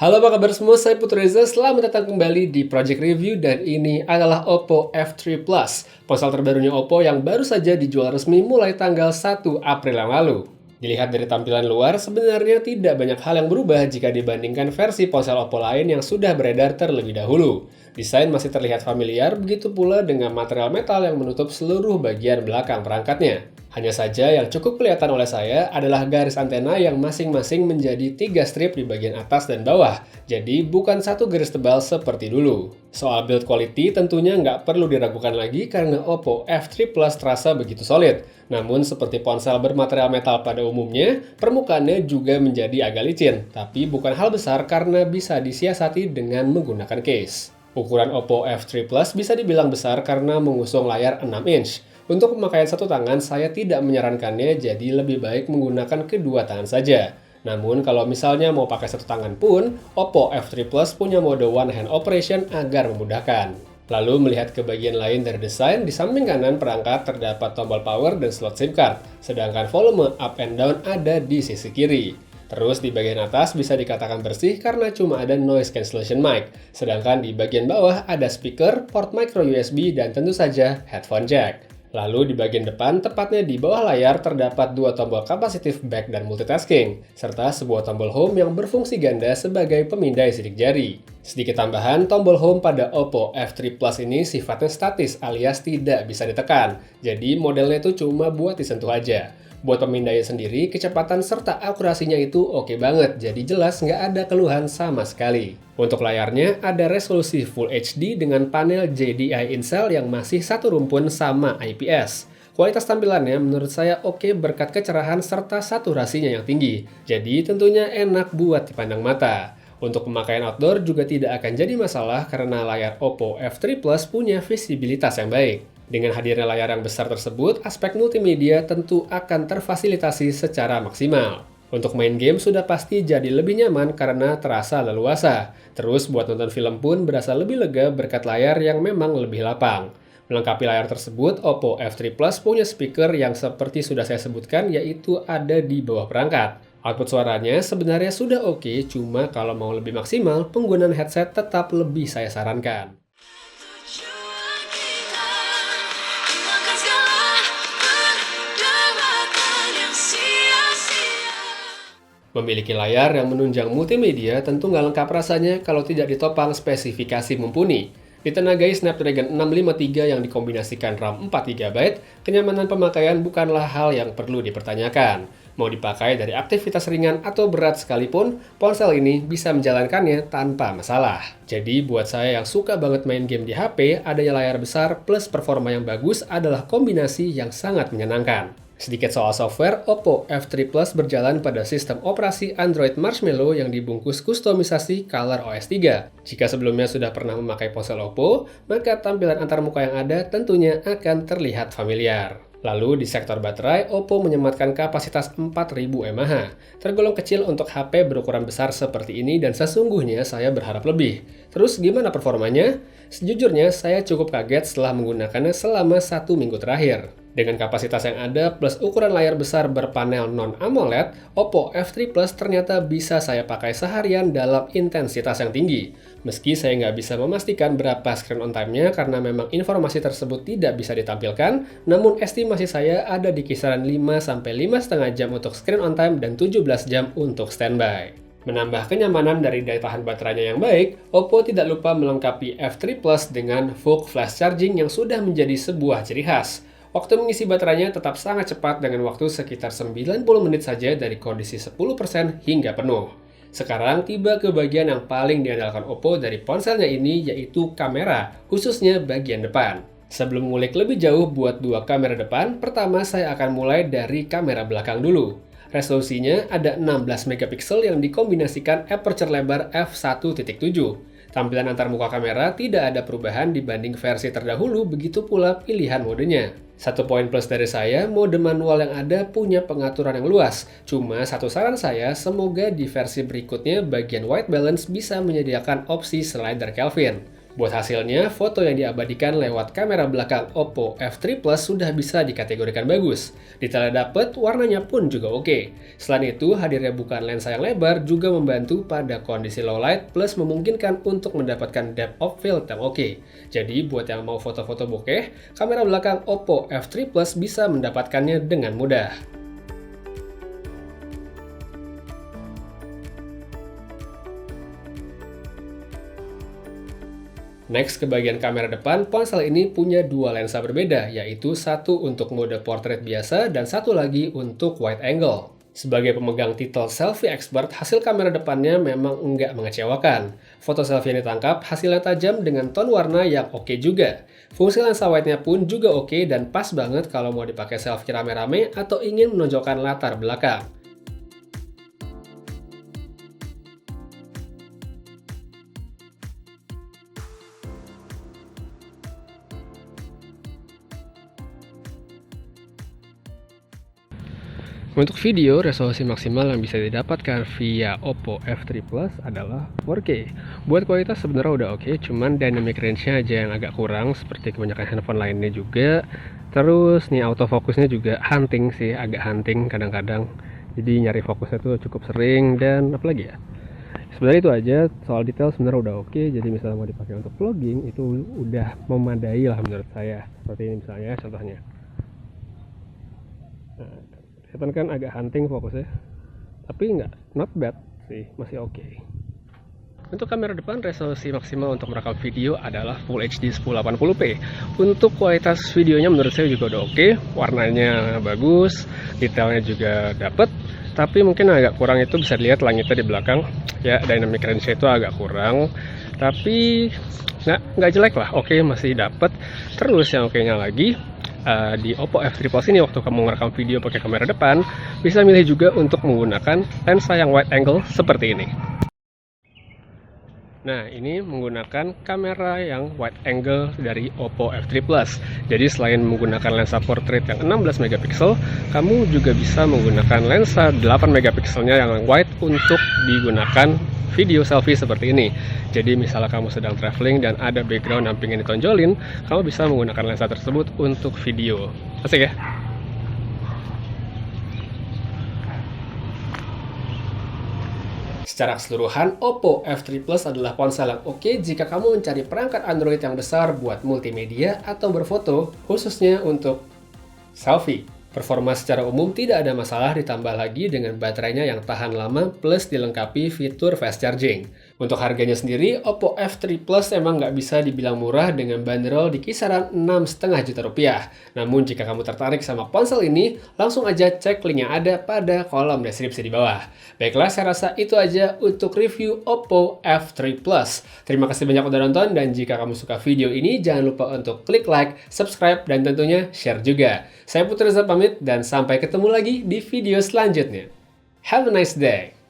Halo apa kabar semua, saya Putu Reza, selamat datang kembali di Project Review dan ini adalah Oppo F3 Plus, ponsel terbarunya Oppo yang baru saja dijual resmi mulai tanggal 1 April yang lalu. Dilihat dari tampilan luar, sebenarnya tidak banyak hal yang berubah jika dibandingkan versi ponsel Oppo lain yang sudah beredar terlebih dahulu. Desain masih terlihat familiar, begitu pula dengan material metal yang menutup seluruh bagian belakang perangkatnya. Hanya saja yang cukup kelihatan oleh saya adalah garis antena yang masing-masing menjadi 3 strip di bagian atas dan bawah, jadi bukan satu garis tebal seperti dulu. Soal build quality tentunya nggak perlu diragukan lagi karena Oppo F3 Plus terasa begitu solid. Namun seperti ponsel bermaterial metal pada umumnya, permukaannya juga menjadi agak licin, tapi bukan hal besar karena bisa disiasati dengan menggunakan case. Ukuran Oppo F3 Plus bisa dibilang besar karena mengusung layar 6 inch. Untuk pemakaian satu tangan, saya tidak menyarankannya, jadi lebih baik menggunakan kedua tangan saja. Namun, kalau misalnya mau pakai satu tangan pun, Oppo F3 Plus punya mode one hand operation agar memudahkan. Lalu, melihat ke bagian lain dari desain, di samping kanan perangkat terdapat tombol power dan slot SIM card, sedangkan volume up and down ada di sisi kiri. Terus di bagian atas bisa dikatakan bersih karena cuma ada noise cancellation mic, sedangkan di bagian bawah ada speaker, port micro USB, dan tentu saja headphone jack. Lalu di bagian depan, tepatnya di bawah layar, terdapat dua tombol capacitive back dan multitasking, serta sebuah tombol home yang berfungsi ganda sebagai pemindai sidik jari. Sedikit tambahan, tombol home pada Oppo F3 Plus ini sifatnya statis alias tidak bisa ditekan, jadi modelnya itu cuma buat disentuh aja. Buat pemindaian sendiri, kecepatan serta akurasinya itu oke banget, jadi jelas nggak ada keluhan sama sekali. Untuk layarnya, ada resolusi Full HD dengan panel JDI InCell yang masih satu rumpun sama IPS. Kualitas tampilannya menurut saya oke berkat kecerahan serta saturasinya yang tinggi, jadi tentunya enak buat dipandang mata. Untuk pemakaian outdoor juga tidak akan jadi masalah karena layar Oppo F3 Plus punya visibilitas yang baik. Dengan hadirnya layar yang besar tersebut, aspek multimedia tentu akan terfasilitasi secara maksimal. Untuk main game sudah pasti jadi lebih nyaman karena terasa leluasa. Terus buat nonton film pun berasa lebih lega berkat layar yang memang lebih lapang. Melengkapi layar tersebut, Oppo F3 Plus punya speaker yang seperti sudah saya sebutkan yaitu ada di bawah perangkat. Output suaranya sebenarnya sudah oke, cuma kalau mau lebih maksimal, penggunaan headset tetap lebih saya sarankan. Memiliki layar yang menunjang multimedia tentu nggak lengkap rasanya kalau tidak ditopang spesifikasi mumpuni. Ditenagai Snapdragon 653 yang dikombinasikan RAM 4GB, kenyamanan pemakaian bukanlah hal yang perlu dipertanyakan. Mau dipakai dari aktivitas ringan atau berat sekalipun, ponsel ini bisa menjalankannya tanpa masalah. Jadi buat saya yang suka banget main game di HP, adanya layar besar plus performa yang bagus adalah kombinasi yang sangat menyenangkan. Sedikit soal software, Oppo F3 Plus berjalan pada sistem operasi Android Marshmallow yang dibungkus kustomisasi Color OS 3. Jika sebelumnya sudah pernah memakai ponsel Oppo, maka tampilan antarmuka yang ada tentunya akan terlihat familiar. Lalu di sektor baterai, Oppo menyematkan kapasitas 4000 mAh. Tergolong kecil untuk HP berukuran besar seperti ini dan sesungguhnya saya berharap lebih. Terus gimana performanya? Sejujurnya saya cukup kaget setelah menggunakannya selama 1 minggu terakhir. Dengan kapasitas yang ada plus ukuran layar besar berpanel non-AMOLED, Oppo F3 Plus ternyata bisa saya pakai seharian dalam intensitas yang tinggi. Meski saya nggak bisa memastikan berapa screen on time-nya karena memang informasi tersebut tidak bisa ditampilkan, namun estimasi saya ada di kisaran 5-5,5 jam untuk screen on time dan 17 jam untuk standby. Menambah kenyamanan dari daya tahan baterainya yang baik, Oppo tidak lupa melengkapi F3 Plus dengan VOOC flash charging yang sudah menjadi sebuah ciri khas. Waktu mengisi baterainya tetap sangat cepat dengan waktu sekitar 90 menit saja dari kondisi 10% hingga penuh. Sekarang tiba ke bagian yang paling diandalkan Oppo dari ponselnya ini yaitu kamera, khususnya bagian depan. Sebelum ngulik lebih jauh buat dua kamera depan, pertama saya akan mulai dari kamera belakang dulu. Resolusinya ada 16 megapiksel yang dikombinasikan aperture lebar f1.7. Tampilan antarmuka kamera tidak ada perubahan dibanding versi terdahulu, begitu pula pilihan modenya. Satu poin plus dari saya, mode manual yang ada punya pengaturan yang luas. Cuma satu saran saya, semoga di versi berikutnya bagian white balance bisa menyediakan opsi slider Kelvin. Buat hasilnya, foto yang diabadikan lewat kamera belakang Oppo F3 Plus sudah bisa dikategorikan bagus. Detailnya dapet, warnanya pun juga oke. Selain itu, hadirnya bukan lensa yang lebar juga membantu pada kondisi low light plus memungkinkan untuk mendapatkan depth of field yang oke. Jadi, buat yang mau foto-foto bokeh, kamera belakang Oppo F3 Plus bisa mendapatkannya dengan mudah. Next, ke bagian kamera depan, ponsel ini punya dua lensa berbeda, yaitu satu untuk mode portrait biasa dan satu lagi untuk wide angle. Sebagai pemegang titel selfie expert, hasil kamera depannya memang enggak mengecewakan. Foto selfie yang ditangkap hasilnya tajam dengan ton warna yang oke juga. Fungsi lensa wide-nya pun juga oke dan pas banget kalau mau dipakai selfie rame-rame atau ingin menonjolkan latar belakang. Untuk video, resolusi maksimal yang bisa didapatkan via Oppo F3 Plus adalah 4K. Buat kualitas sebenarnya udah oke, cuman dynamic range-nya aja yang agak kurang, seperti kebanyakan handphone lainnya juga. Terus nih autofocusnya juga hunting sih, agak hunting kadang-kadang. Jadi nyari fokusnya tuh cukup sering, dan apalagi ya. Sebenarnya itu aja, soal detail sebenarnya udah oke, jadi misalnya mau dipakai untuk vlogging, itu udah memadai lah menurut saya. Seperti ini misalnya, contohnya. Nah, kelihatan kan agak hunting fokusnya, tapi nggak, not bad sih, masih oke. Untuk kamera depan, resolusi maksimal untuk merekam video adalah Full HD 1080p. Untuk kualitas videonya menurut saya juga udah oke, warnanya bagus, detailnya juga dapet, tapi mungkin agak kurang itu bisa dilihat langitnya di belakang, ya dynamic range itu agak kurang, tapi nggak jelek lah, oke masih dapet. Terus yang oke-nya lagi, di Oppo F3 Plus ini waktu kamu merekam video pakai kamera depan, bisa milih juga untuk menggunakan lensa yang wide angle seperti ini. Nah, ini menggunakan kamera yang wide angle dari Oppo F3 Plus. Jadi selain menggunakan lensa portrait yang 16 megapiksel, kamu juga bisa menggunakan lensa 8 megapikselnya yang wide untuk digunakan video selfie seperti ini. Jadi misalnya kamu sedang traveling dan ada background yang pengen ditonjolin, kamu bisa menggunakan lensa tersebut untuk video. Asik ya? Secara keseluruhan, Oppo F3 Plus adalah ponsel yang oke jika kamu mencari perangkat Android yang besar buat multimedia atau berfoto, khususnya untuk selfie. Performa secara umum tidak ada masalah, ditambah lagi dengan baterainya yang tahan lama plus dilengkapi fitur fast charging. Untuk harganya sendiri, Oppo F3 Plus emang nggak bisa dibilang murah dengan bandrol di kisaran 6,5 juta rupiah. Namun jika kamu tertarik sama ponsel ini, langsung aja cek link yang ada pada kolom deskripsi di bawah. Baiklah, saya rasa itu aja untuk review Oppo F3 Plus. Terima kasih banyak udah nonton, dan jika kamu suka video ini, jangan lupa untuk klik like, subscribe, dan tentunya share juga. Saya Putra Reza pamit, dan sampai ketemu lagi di video selanjutnya. Have a nice day!